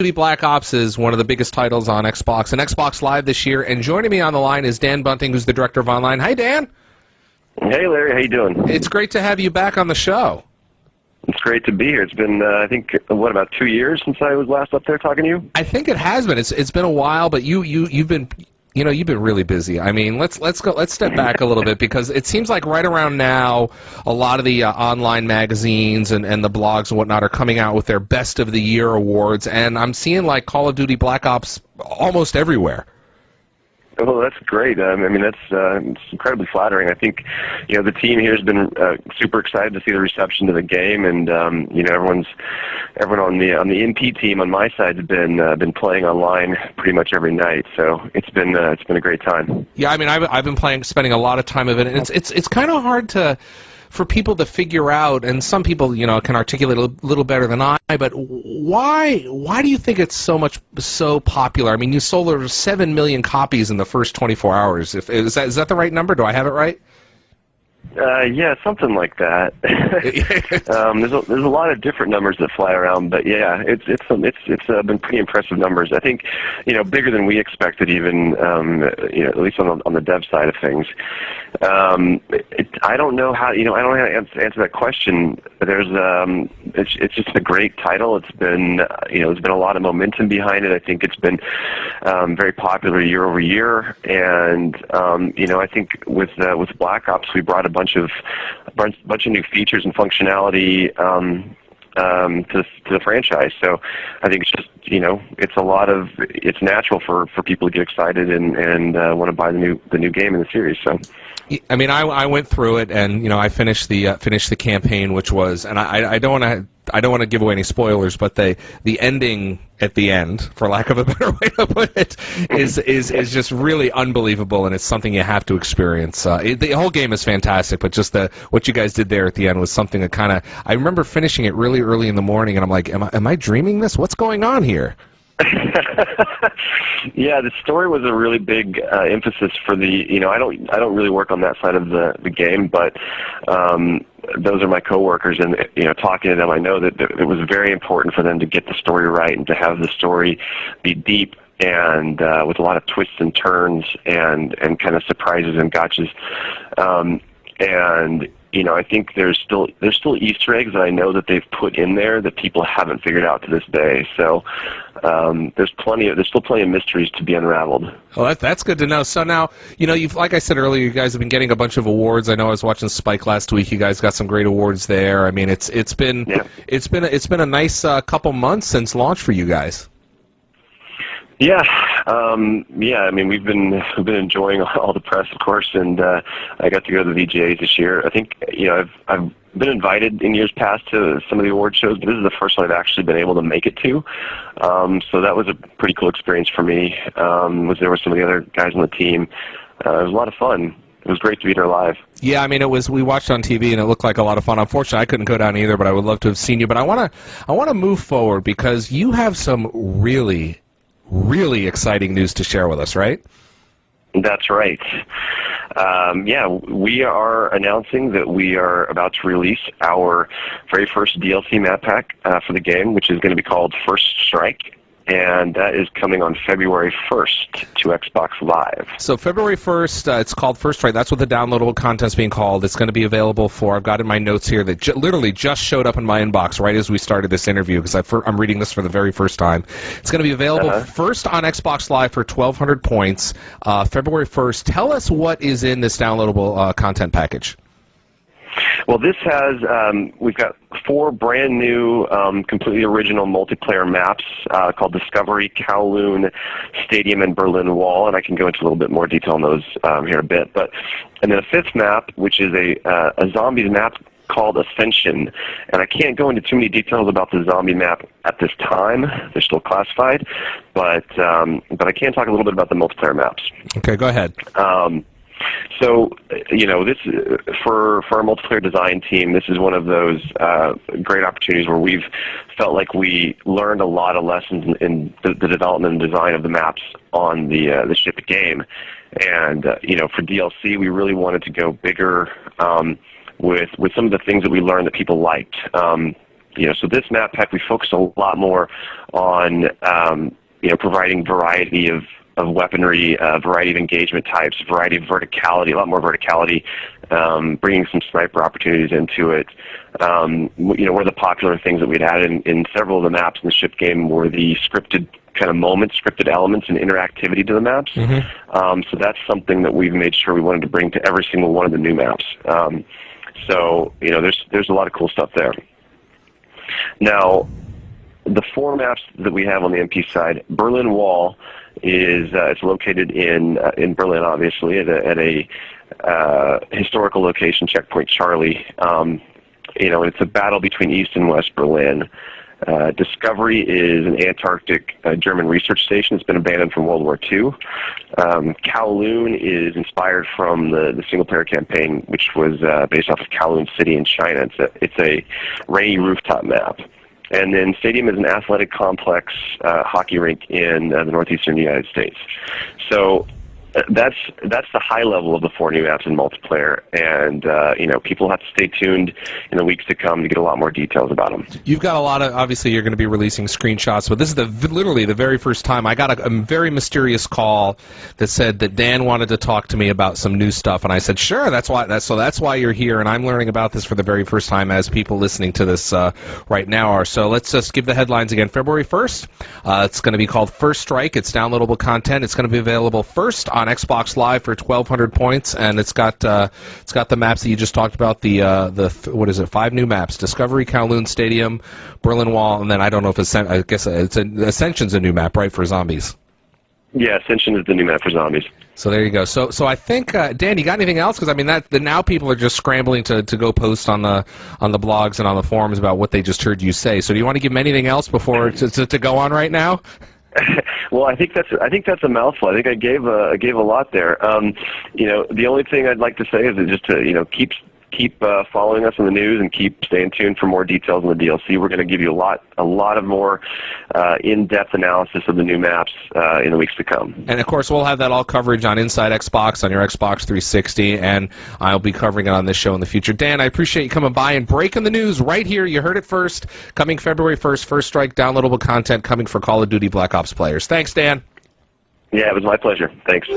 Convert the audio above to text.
Duty Black Ops is one of the biggest titles on Xbox and Xbox Live this year, and joining me on the line is Dan Bunting, who's the director of online. Hi, Dan. Hey, Larry. How you doing? It's great to have you back on the show. It's great to be here. It's been, I think, about 2 years since I was last up there talking to you? I think it has been. It's been a while, but you've been really busy. I mean, let's step back a little bit, because it seems like right around now, a lot of the online magazines and the blogs and whatnot are coming out with their Best of the Year awards, and I'm seeing like Call of Duty Black Ops almost everywhere. Well, that's great. I mean, that's it's incredibly flattering. I think, the team here has been super excited to see the reception to the game, and everyone on the NP team on my side has been playing online pretty much every night. So it's been a great time. Yeah, I mean, I've been spending a lot of time of it, and it's kind of hard for people to figure out, and some people, can articulate a little better than I, but why do you think it's so popular? I mean, you sold over 7 million copies in the first 24 hours. Is that the right number? Do I have it right? Yeah, something like that. There's a lot of different numbers that fly around, but yeah, it's been pretty impressive numbers. I think, bigger than we expected, even at least on the dev side of things. I don't know how I don't know how to answer that question. It's just a great title. It's been there's been a lot of momentum behind it. I think it's been very popular year over year, and I think with Black Ops we brought a bunch of new features and functionality to the franchise. So I think it's just it's natural for people to get excited and want to buy the new game in the series. So. I mean, I went through it, and I finished the campaign, which was, and I don't want to give away any spoilers, but the ending at the end, for lack of a better way to put it, is just really unbelievable, and it's something you have to experience. The whole game is fantastic, but just what you guys did there at the end was something that kind of, I remember finishing it really early in the morning, and I'm like, am I dreaming this? What's going on here? Yeah, the story was a really big emphasis for the. I don't really work on that side of the game, but those are my coworkers, and talking to them, I know that it was very important for them to get the story right and to have the story be deep and with a lot of twists and turns and kind of surprises and gotchas. And I think there's still Easter eggs that I know that they've put in there that people haven't figured out to this day. So there's still plenty of mysteries to be unraveled. Oh, that's good to know. So now, you've, like I said earlier, you guys have been getting a bunch of awards. I know I was watching Spike last week. You guys got some great awards there. I mean, it's been a nice couple months since launch for you guys. Yeah, I mean, we've been enjoying all the press, of course, and I got to go to the VGAs this year. I think I've been invited in years past to some of the award shows, but this is the first one I've actually been able to make it to. So that was a pretty cool experience for me. Was there with some of the other guys on the team. It was a lot of fun. It was great to be there live. Yeah, I mean, we watched on TV and it looked like a lot of fun. Unfortunately, I couldn't go down either, but I would love to have seen you. But I want to move forward, because you have some really exciting news to share with us, right? That's right. Yeah, we are announcing that we are about to release our very first DLC map pack for the game, which is going to be called First Strike. And that is coming on February 1st to Xbox Live. So February 1st, it's called First Strike. That's what the downloadable content's being called. It's going to be available for, I've got in my notes here, that literally just showed up in my inbox right as we started this interview, because I'm reading this for the very first time. It's going to be available first on Xbox Live for 1,200 points, February 1st. Tell us what is in this downloadable content package. Well, this has, we've got 4 brand new, completely original multiplayer maps called Discovery, Kowloon, Stadium, and Berlin Wall, and I can go into a little bit more detail on those here in a bit. And then a 5th map, which is a zombies map called Ascension, and I can't go into too many details about the zombie map at this time. They're still classified, but I can talk a little bit about the multiplayer maps. Okay, go ahead. So, this for our multiplayer design team, this is one of those great opportunities where we've felt like we learned a lot of lessons in the development and design of the maps on the shipped game. And for DLC, we really wanted to go bigger with some of the things that we learned that people liked. So this map pack, we focus a lot more on providing variety of weaponry, variety of engagement types, variety of verticality, a lot more verticality, bringing some sniper opportunities into it. One of the popular things that we'd had in several of the maps in the ship game were the scripted kind of moments, scripted elements, and interactivity to the maps. So that's something that we've made sure we wanted to bring to every single one of the new maps. There's a lot of cool stuff there. Now, the 4 maps that we have on the MP side, Berlin Wall is it's located in Berlin, obviously, at a historical location, Checkpoint Charlie. It's a battle between East and West Berlin. Discovery is an Antarctic German research station that's been abandoned from World War II. Kowloon is inspired from the single-player campaign, which was based off of Kowloon City in China. It's a rainy rooftop map. And then Stadium is an athletic complex hockey rink in the northeastern United States. So that's the high level of the 4 new maps in multiplayer, and people have to stay tuned in the weeks to come to get a lot more details about them. You've got a lot of, obviously you're going to be releasing screenshots, but this is literally the very first time I got a very mysterious call that said that Dan wanted to talk to me about some new stuff, and I said sure, that's why you're here, and I'm learning about this for the very first time, as people listening to this right now are. So let's just give the headlines again. February 1st, it's going to be called First Strike. It's downloadable content. It's going to be available first on Xbox Live for 1,200 points, and it's got the maps that you just talked about. What is it? 5 new maps: Discovery, Kowloon Stadium, Berlin Wall, and then I don't know if Ascension's a new map, right, for zombies? Yeah, Ascension is the new map for zombies. So there you go. So I think Dan, you got anything else? Because I mean now people are just scrambling to go post on the blogs and on the forums about what they just heard you say. So do you want to give them anything else before to go on right now? Well, I think that's a mouthful. I think I gave a lot there. The only thing I'd like to say is just to keep following us in the news and keep staying tuned for more details on the DLC. We're going to give you a lot of more in-depth analysis of the new maps in the weeks to come. And of course, we'll have that all coverage on Inside Xbox, on your Xbox 360, and I'll be covering it on this show in the future. Dan, I appreciate you coming by and breaking the news right here. You heard it first. Coming February 1st, First Strike downloadable content coming for Call of Duty Black Ops players. Thanks, Dan. Yeah, it was my pleasure. Thanks.